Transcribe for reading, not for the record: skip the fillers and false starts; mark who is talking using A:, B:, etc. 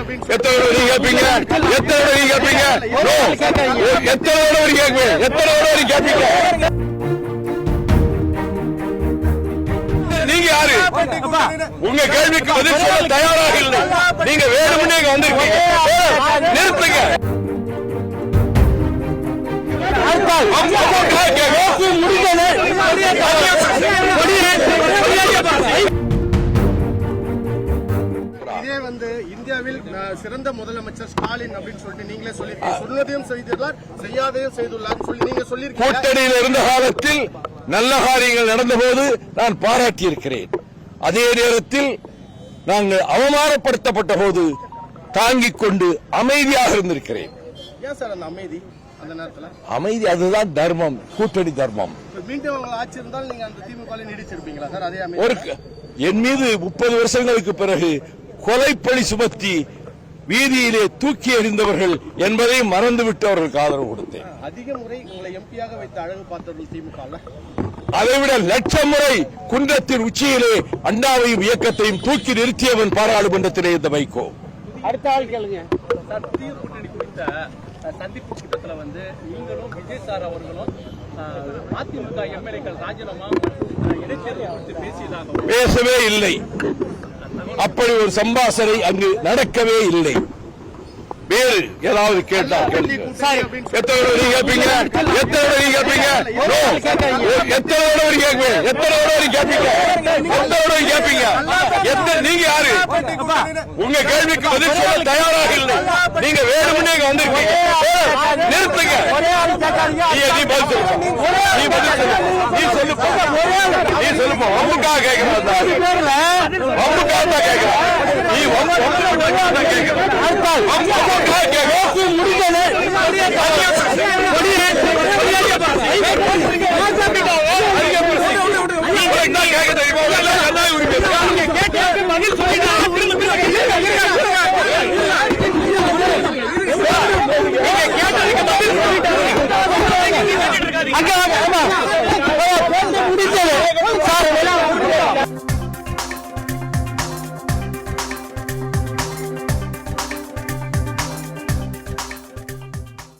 A: எத்தனை தடவை கேட்பீங்க? எத்தனை தடவை கேட்பீங்க? எத்தனை தடவை கேட்பீங்க? எத்தனை தடவை கேட்பீங்க? நீங்க யாரு? உங்க கேள்விக்கு பதில் சொல்ல தயாராக இல்லை. நீங்க வேணும்னே வந்திருக்கீங்க. நிறுத்துங்க.
B: இதே இந்தியாவில் சிறந்த முதலமைச்சர் ஸ்டாலின் அப்படின்னு சொல்லிட்டு நீங்களே சொல்லிருக்கீங்க. சொன்னதையும் செய்துள்ளார், செய்யாதையும் செய்துள்ளார் சொல்லி நீங்க சொல்லிருக்கீங்க.
A: கூட்டணியில் இருந்த காலத்தில் நல்ல காரியங்கள் நடந்தபோது நான் பாராட்டியிருக்கிறேன். அதே நேரத்தில் நாங்கள் அவமானப்படுத்தப்பட்ட போது தாங்கிக் கொண்டு அமைதியாக இருந்திருக்கிறேன்.
B: ஏன் சார் அந்த அமைதி? அந்த நேரத்தில்
A: அமைதி அதுதான் தர்மம், கூட்டணி தர்மம்.
B: மீண்டும் ஆட்சி இருந்தால் நீங்க அந்த திமுக நீடிச்சிருப்பீங்களா சார்? அதே அமைதி
A: என் மீது 30 வருஷங்களுக்கு பிறகு கொலைப்பழி சுமத்தி வீதியிலே தூக்கி எறிந்தவர்கள் என்பதை மறந்துவிட்டு அவர்களுக்கு ஆதரவு கொடுத்தேன்.
B: அதிக முறை உங்களை எம்பியாக வைத்து அழகு பார்த்தவர்கள் திமுக,
A: அதைவிட லட்சம் முறை குன்றத்தின் உச்சியிலே அண்ணாவையும் இயக்கத்தையும் தூக்கி நிறுத்தியவன் பாராளுமன்றத்திலே இந்த வைகோ.
B: அடுத்த ஆள் கேளுங்க. புதிய கூட்டணி குறித்த சந்திப்பு கூட்டத்தில் நீங்களும் விஜய் சார் அவர்களும் அதிமுக எம்எல்ஏக்கள் ராஜினாமா இடைத்தேர்தல் குறித்து பேசியதாக
A: பேசவே இல்லை. அப்படி ஒரு சம்பாஷணை அங்கு நடக்கவே இல்லை. வேறு ஏதாவது கேட்டால் எத்தனை தடவை கேட்பீங்க? எத்தனை தடவை கேட்பீங்க? எத்தனை தடவை கேட்பீங்க? எத்தனை தடவை கேட்பீங்க? எத்தனை தடவை கேட்பீங்க? நீங்க யாரு? உங்க கேள்விக்கு பதில் சொல்ல தயாராக இல்லை. நீங்க வேணும்னே வந்திருக்கீங்க. நிறுத்துங்க. நீ பதில் சொல்லு. நீ பதில் சொல்லு. நீ சொல்லுப்பா. நீ சொல்லுப்பா. அம்முக்காக கேட்கிறேன். அம்முக்காக தான் கேட்கிறேன். நீ கேட்கிறேன்.